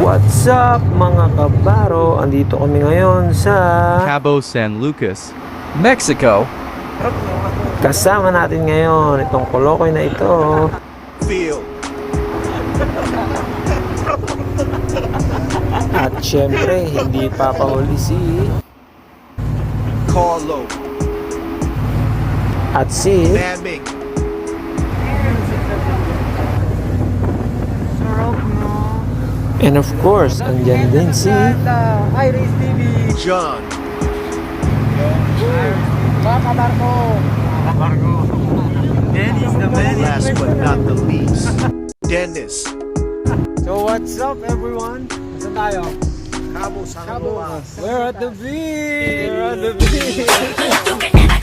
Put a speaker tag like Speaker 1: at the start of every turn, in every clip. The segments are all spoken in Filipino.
Speaker 1: What's up mga kabaro? Andito kami ngayon sa
Speaker 2: Cabo San Lucas, Mexico.
Speaker 1: kasama natin ngayon itong kolokoy na ito. At syempre, hindi papahuli si
Speaker 3: Carlo,
Speaker 1: at si
Speaker 3: Naming,
Speaker 1: and of course, andyan din si
Speaker 3: John, last but not the least, Dennis.
Speaker 1: So what's up everyone? Saan tayo?
Speaker 3: Cabo San Lucas.
Speaker 1: We're at the beach! We're at the beach!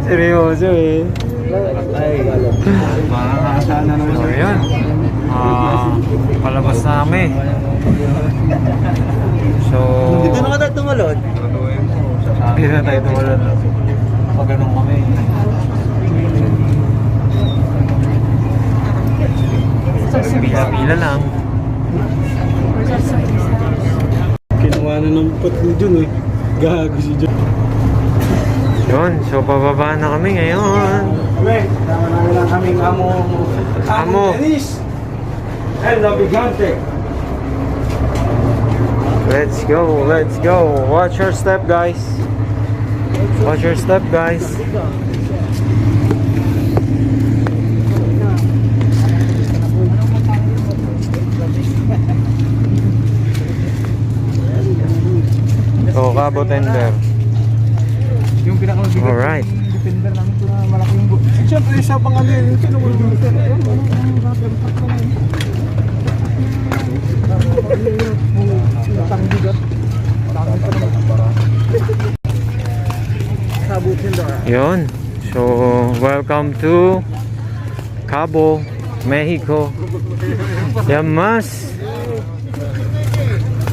Speaker 1: Seryoso eh.
Speaker 4: Makakasana naman
Speaker 1: So yun, palabas na kami. So,
Speaker 4: Dito na ka tayo tumalon.
Speaker 1: hindi na tayo tumalon. Pag ganun kami. Pila-pila lang.
Speaker 4: Kinuha na ng pot ni Jun eh. Gago si Jun.
Speaker 1: Yun, so pababa na kami ngayon.
Speaker 4: Wait, tama na lang kaming
Speaker 1: Amo.
Speaker 4: Dennis. El Navigante.
Speaker 1: Let's go, let's go. Watch your step, guys. Watch your step, guys. So, Cabo Tender.
Speaker 4: Yung pinakamabigat.
Speaker 1: Alright.
Speaker 4: Yung defender namin ito na malaki yung boat. Siyempre, isa pang ano yun. Yung kinuha yung defender. Ayun,
Speaker 1: Yun. So, welcome to Cabo, Mexico. Yamas.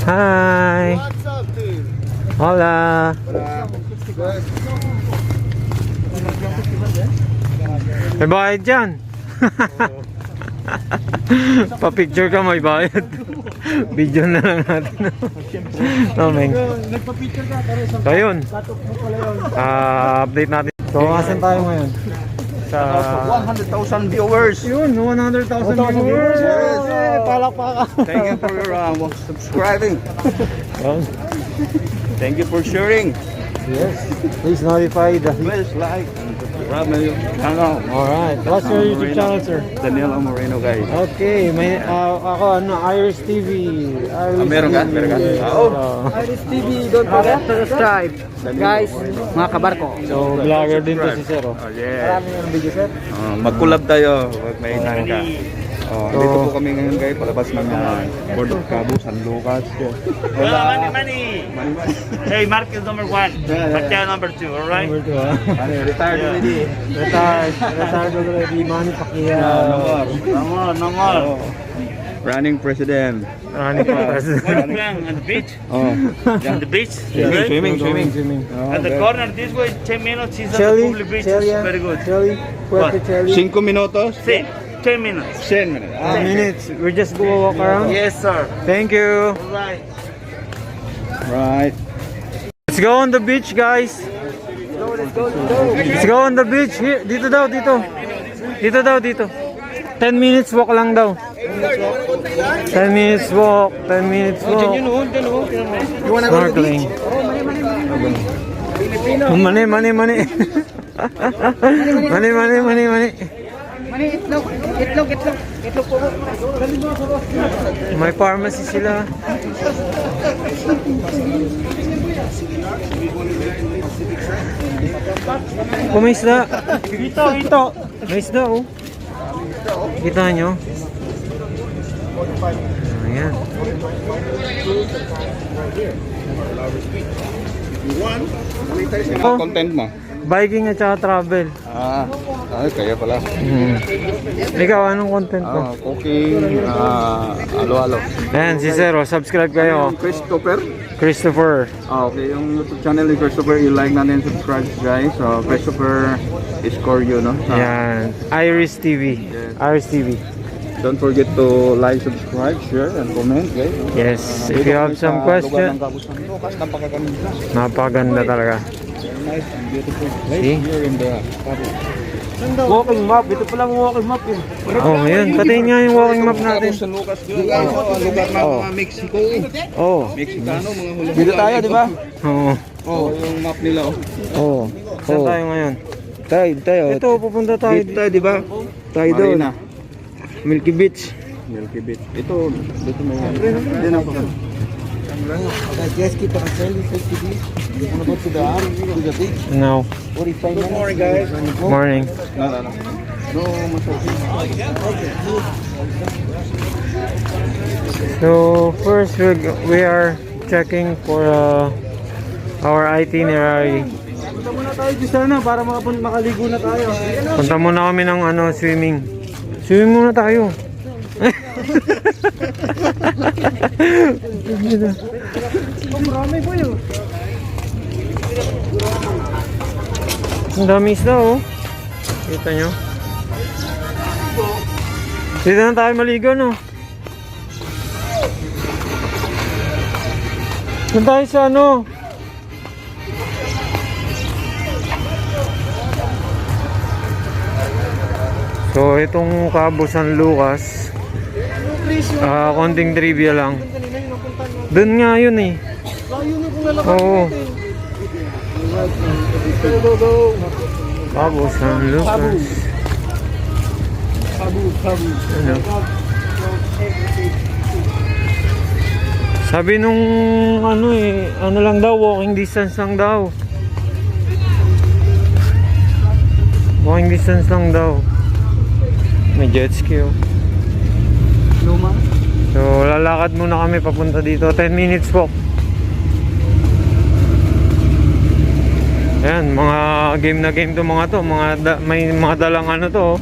Speaker 1: Hi. Hola. May bayad dyan. Pa-picture ka, may bayad. Video na lang natin. No, Meng.
Speaker 4: nagpa-picture ka. Pero sa
Speaker 1: So, yun.
Speaker 4: katok mo pala yun.
Speaker 1: Update natin. So, asan tayo ngayon? Sa
Speaker 4: 100,000 viewers.
Speaker 1: yun, 100,000 viewers.
Speaker 4: Yes.
Speaker 1: Palakpakan.
Speaker 4: Thank you for your subscribing.
Speaker 1: Yun.
Speaker 4: Thank you for sharing.
Speaker 1: Yes. Please notify the...
Speaker 4: Please like and subscribe my channel.
Speaker 1: Alright. What's your YouTube channel, sir?
Speaker 4: Daniel Moreno, guys.
Speaker 1: Okay. May, ako, Iris TV. Iris
Speaker 4: Meron ka?
Speaker 1: TV.
Speaker 4: Meron ka?
Speaker 1: Yes.
Speaker 4: Oo.
Speaker 1: Iris TV. Don't forget to subscribe.
Speaker 4: Guys,
Speaker 1: Mga kabarko. So, vlogger din to si Sir. Oh.
Speaker 4: Oh, yeah.
Speaker 1: Marami yung video, Sir.
Speaker 4: Mag-collab tayo. Pag may time ka. Oh,
Speaker 1: So-
Speaker 4: dito po kami ngayon guys, palabas ng Board of Cabo, San Lucas.
Speaker 5: Hola, money. Hey, Marcus number 1, Mateo number 2, alright?
Speaker 1: Number 2, ha?
Speaker 4: Retired already.
Speaker 1: Retired already. Manny Pacquiao.
Speaker 5: No more.
Speaker 4: Running president.
Speaker 1: Running for president.
Speaker 5: What plan on the beach?
Speaker 4: Oh.
Speaker 5: On the beach?
Speaker 4: Yeah,
Speaker 5: Good?
Speaker 4: swimming.
Speaker 5: At the corner this way, 10 minutes is at the
Speaker 1: Chili,
Speaker 5: public beach.
Speaker 1: chili,
Speaker 5: It's very good.
Speaker 1: chili, puerto
Speaker 5: What?
Speaker 1: chili.
Speaker 4: 5 minutos.
Speaker 5: See, 10 minutes.
Speaker 4: 10 minutes.
Speaker 1: 10 minutes. We're just gonna walk around.
Speaker 5: Yes, sir.
Speaker 1: Thank you.
Speaker 5: Alright.
Speaker 4: Right.
Speaker 1: Let's go on the beach, guys. Let's go on the beach. Here, dito daw, dito. Dito daw, dito. 10 minutes walk lang daw. 10 minutes walk. 10 minutes walk. Snorkeling. Money. Money.
Speaker 6: Itlog po.
Speaker 1: May pharmacy sila. Oh, may isda. Ito. May isda, oh. Kita nyo? Ayan. Oh,
Speaker 4: Content mo.
Speaker 1: biking at saka travel.
Speaker 4: Ay, kaya pala.
Speaker 1: Ikaw, anong content mo?
Speaker 4: Cooking, alo-alo.
Speaker 1: Ayan, si Zero. Subscribe kayo.
Speaker 4: Christopher.
Speaker 1: Christopher.
Speaker 4: Okay, yung YouTube channel ni Christopher, i-like natin, subscribe guys. So, Christopher Escorio, no?
Speaker 1: Yan. Iris TV. Iris TV.
Speaker 4: Don't forget to like, subscribe, share, and comment, guys.
Speaker 1: Yes. If you have some question,
Speaker 4: Napakaganda.
Speaker 1: napakaganda talaga.
Speaker 4: Nice and beautiful place
Speaker 1: See?
Speaker 4: here in the Cabo.
Speaker 5: Walking map. Ito pala ang walking map yun.
Speaker 1: Oh, ayun. Patingin nga yung walking map natin.
Speaker 4: San Lucas yun. Lugar ng mga Mexico.
Speaker 1: Oh.
Speaker 4: Mexicano, mga huli. Dito tayo, di ba?
Speaker 1: Oo.
Speaker 4: Oh, yung map nila.
Speaker 1: Oo. Saan tayo ngayon?
Speaker 4: Tayo.
Speaker 1: Ito, pupunta tayo.
Speaker 4: Dito tayo, di ba? Tayo doon. Milky Beach. Milky Beach. Ito, dito may Dito na po. Guys, kita ka selfie, please. Ano ba to the arm? To the beach?
Speaker 1: No.
Speaker 4: 45 minutes. Good morning, guys.
Speaker 1: Morning.
Speaker 4: No. No,
Speaker 1: So, first we are checking for our itinerary.
Speaker 4: Punta muna tayo dito sana para makaligo na tayo.
Speaker 1: Punta muna kami ng swimming. Swimming muna tayo.
Speaker 4: Marami po yun.
Speaker 1: Ang dami isda, oh. Kita nyo? Dito na tayo maligo, no? Doon tayo sa So, itong Cabo San Lucas, konting trivia lang. Doon nga yun eh. Oo. Cabo San Lucas. Ano? Sabi nung ano lang daw, walking distance lang daw. Walking distance lang daw. May jet ski, oh. So, lalakad muna kami papunta dito. 10 minutes walk. Ayan, mga game na game to mga to. May mga dalang to, oh.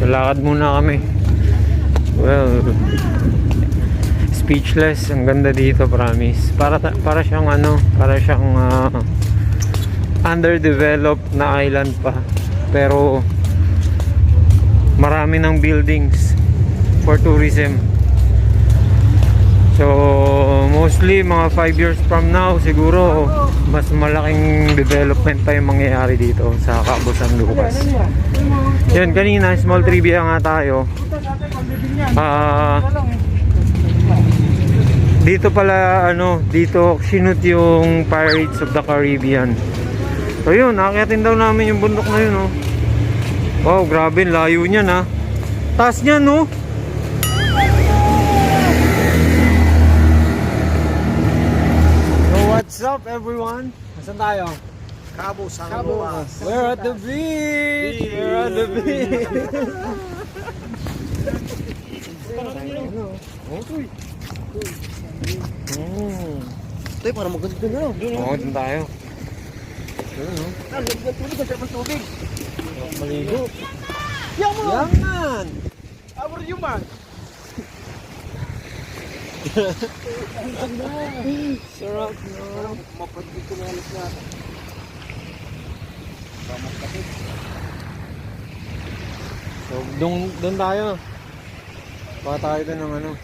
Speaker 1: So, lakad muna kami. Well, speechless. Ang ganda dito, promise. Para siyang underdeveloped na island pa, pero marami ng buildings for tourism. So mostly mga 5 years from now siguro mas malaking development pa yung mangyayari dito sa Cabo San Lucas. Yun, kanina small trivia nga tayo. Dito pala dito sinut yung Pirates of the Caribbean. So yun, nakakyatin daw namin yung bundok na yun, oh. Wow, grabe, layo niyan, ha. Taas niyan, no? So what's up, everyone? Nasaan tayo?
Speaker 4: Cabo San Lucas.
Speaker 1: We're at the beach! We're at the beach!
Speaker 4: Ito, para maganda na.
Speaker 1: Oo, dun tayo.
Speaker 4: Tubig.
Speaker 1: Maligo.
Speaker 4: Yaman! Abor yung man.
Speaker 1: Sarap, no?
Speaker 4: Mapadli ko na alas natin.
Speaker 1: So, doon tayo. Baka tayo doon ng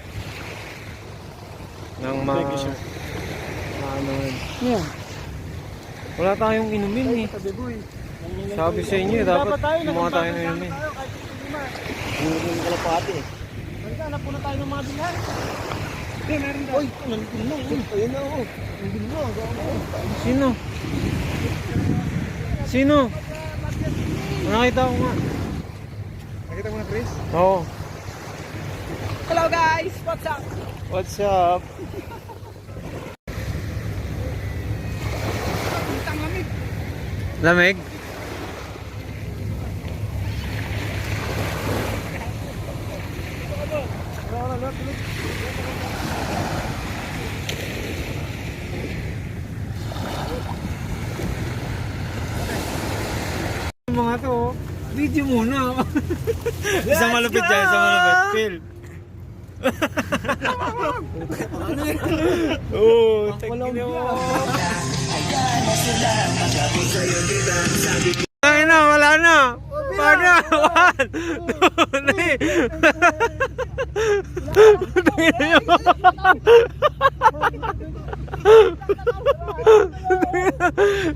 Speaker 1: ng
Speaker 6: Yeah.
Speaker 1: wala tayong inumin, eh. Sabi sa inyo, dapat mga tayo na inumin.
Speaker 4: Hindi ka na pati.
Speaker 6: Hanap po na tayo ng mga bilhan.
Speaker 4: Uy, nandun na. Ayun na ako. Nandun na.
Speaker 1: Sino? Nakita ko nga.
Speaker 4: Nakita mo na, Chris?
Speaker 1: Oo.
Speaker 6: Hello guys, what's up?
Speaker 1: What's up? Lamig? Mga to, video muna. Isang malupit dyan, isang malupit. Phil. Oo, tagin mo. Ay na, wala na. Paano? 1, 2,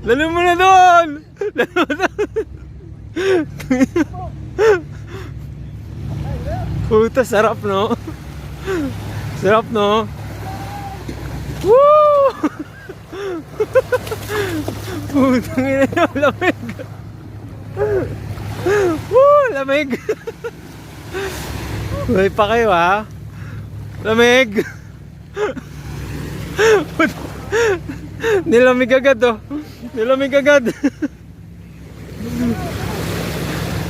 Speaker 1: 3. Lalo mo na doon. Puta, sarap no? Sarap no? Woo! Putang ina nyo, lamig! Woo! Lamig! May pa kayo ha? Lamig! Nilamig agad oh! Nilamig agad!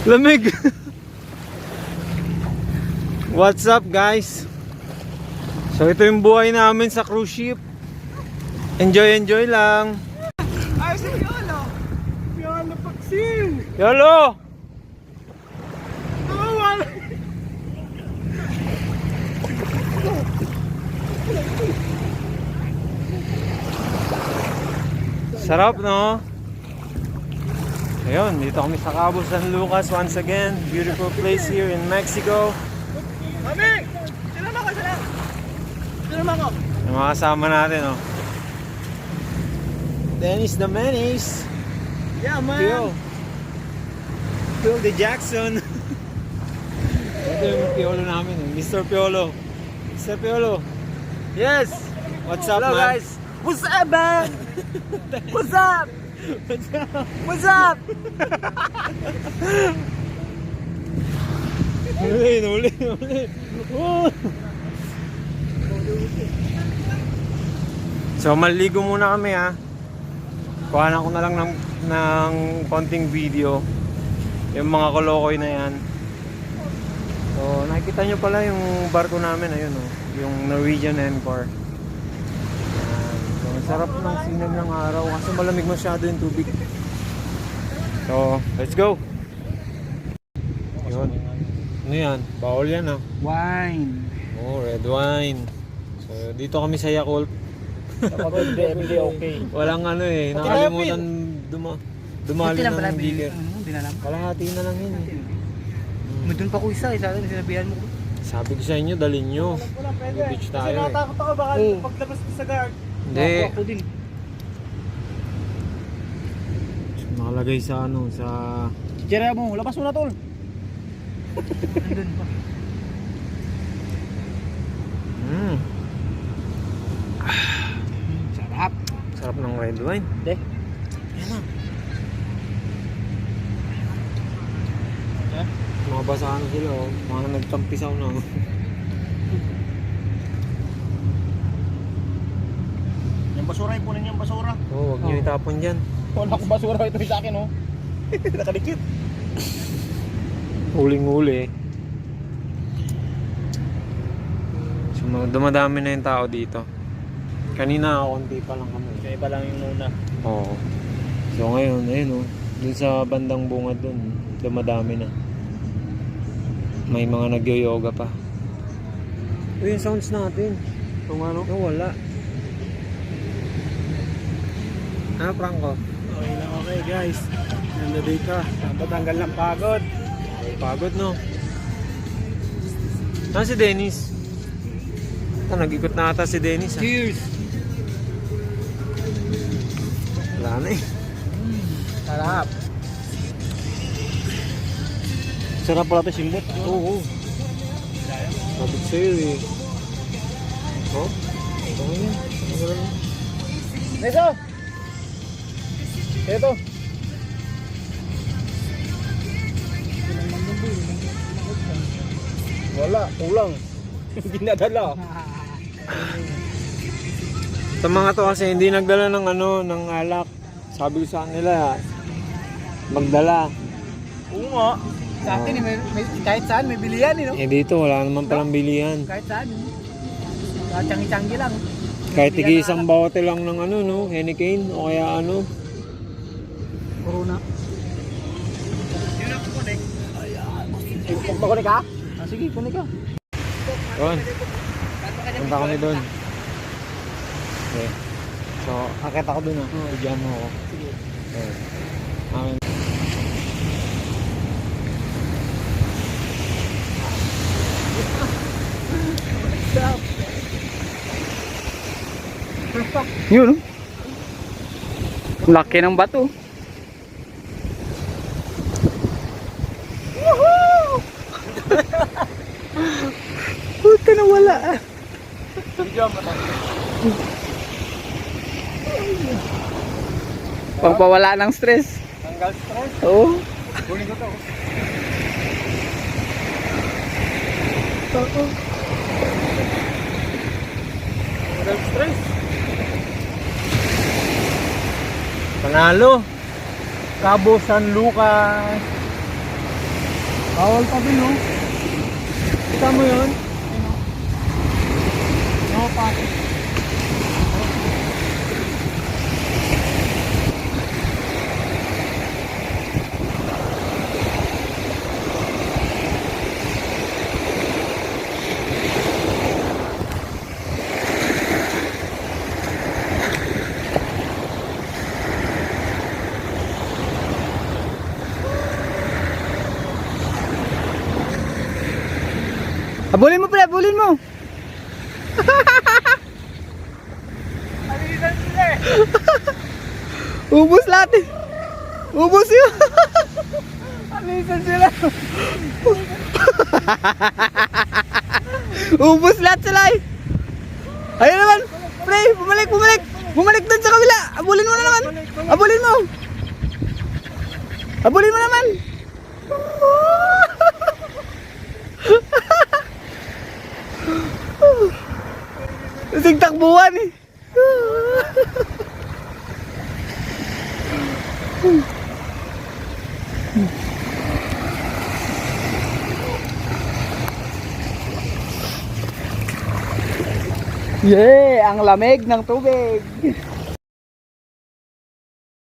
Speaker 1: Lamig! What's up guys? So ito yung buhay namin sa cruise ship. Enjoy lang.
Speaker 6: Ay, si Yolo. Yolo Paksin.
Speaker 1: YOLO!
Speaker 6: Awal.
Speaker 1: Sarap no? Ayun, dito kami sa Cabo San Lucas once again. Beautiful place here in Mexico.
Speaker 6: Mami! Sinama ko sila. Sinama ko.
Speaker 1: Yung mga kasama natin oh. Dennis the Menace.
Speaker 6: Yeah,
Speaker 1: Phil. Phil the Jackson. Ito yung Piolo namin eh. Mr. Piolo. Mr. Piolo. Yes! What's up,
Speaker 6: Hello
Speaker 1: man?
Speaker 6: guys. What's up, man? What's up? What's up?
Speaker 1: Uli. Oh. So, maligo muna kami ha. Kuhanan ko na lang ng konting video. Yung mga kolokoy na yan. So, nakikita nyo pala yung barko namin. Ayun oh. Yung Norwegian Encore. So, ang sarap ng sinag ng araw kasi malamig masyado yung tubig. So, let's go! Yun. Ano yan? Bawal yan ah.
Speaker 6: Wine.
Speaker 1: Oh, red wine. So, dito kami sa Yakult.
Speaker 6: Kapag hindi okay.
Speaker 1: Walang ano eh, nakalimutan dumali ng digger.
Speaker 6: Hindi na lang.
Speaker 1: Kalahati na lang yun eh.
Speaker 6: May doon pa ko isa. Isa rin sinabihan mo.
Speaker 1: Sabi ko sa inyo, dalhin nyo. Beach tayo eh.
Speaker 6: Natakot ako baka paglabas ko sa guard.
Speaker 1: Hindi.
Speaker 6: Ako din.
Speaker 1: Nakalagay sa ano, sa...
Speaker 6: Jerry mo, labas mo na tol. Nandun pa. Sarap.
Speaker 1: Sarap ng red wine.
Speaker 6: Hindi.
Speaker 1: Mga basahan sila oh. Mga nagtampisaw na oh.
Speaker 6: Yung basura, ipunin yung basura.
Speaker 1: Oh, huwag nyo itapon dyan.
Speaker 6: Wala akong basura ito sa akin, oh. Nakadikit.
Speaker 1: Huling-huli. So, dumadami na yung tao dito. Kanina, konti pa lang kami.
Speaker 6: Kaya pa lang yung una.
Speaker 1: Oo. So ngayon, ayun oh. Dun sa bandang bungad dun, dumadami na. May mga nag-yoga pa. Uy, yung sounds natin.
Speaker 6: Kung ano?
Speaker 1: Oh, wala. Ah, Franco.
Speaker 6: Okay lang, okay guys. Nandaday ka. Tatanggal ng pagod.
Speaker 1: Pagod, no? Saan si Dennis? Ah, nag-ikot na ata si Dennis. Ah.
Speaker 6: Cheers!
Speaker 1: Wala na eh.
Speaker 6: Sarap. Sarap pala ito simbot.
Speaker 1: Oo. Sabi ko sa'yo eh. Oh? Okay yan. Wala na.
Speaker 6: Neso! Ito. Wala, kulang. Hindi nadala.
Speaker 1: Sa mga to kasi hindi nagdala ng ano, ng alak. Sabi ko sa kanila, magdala.
Speaker 6: Oo nga. Sa atin, kahit saan may bilihan, no?
Speaker 1: Eh dito, wala naman palang bilihan.
Speaker 6: Kahit saan. Tiyanggi-tiyanggi lang.
Speaker 1: Kahit tigi isang bote lang ng ano, no? Henneken o kaya ano.
Speaker 6: Corona. Kunik ka? Ah, sige, kunik ka.
Speaker 1: Doon. Punta kami doon. Okay. So, akit ako doon, bigyan mo ako. Okay. Amin.
Speaker 6: Yun. Laki ng bato. Puta na wala. Pagpawala ng stress.
Speaker 1: Tanggal stress.
Speaker 6: Oo.
Speaker 1: Kunin ko to. Tanggal stress. Panalo. Cabo San Lucas. Bawal pa din, no? Kita mo yun? No, pa.
Speaker 6: Abulin mo pre, abulin mo. Ubus lahat eh. Ubus yun. Alisan sila. Ubus lahat sila eh. Ayun naman. Pre, bumalik. Bumalik dun sa kabila. Abulin mo na naman. Abulin mo. Abulin mo naman. Kasing takbuhan eh. Yeah, ang lamig ng tubig.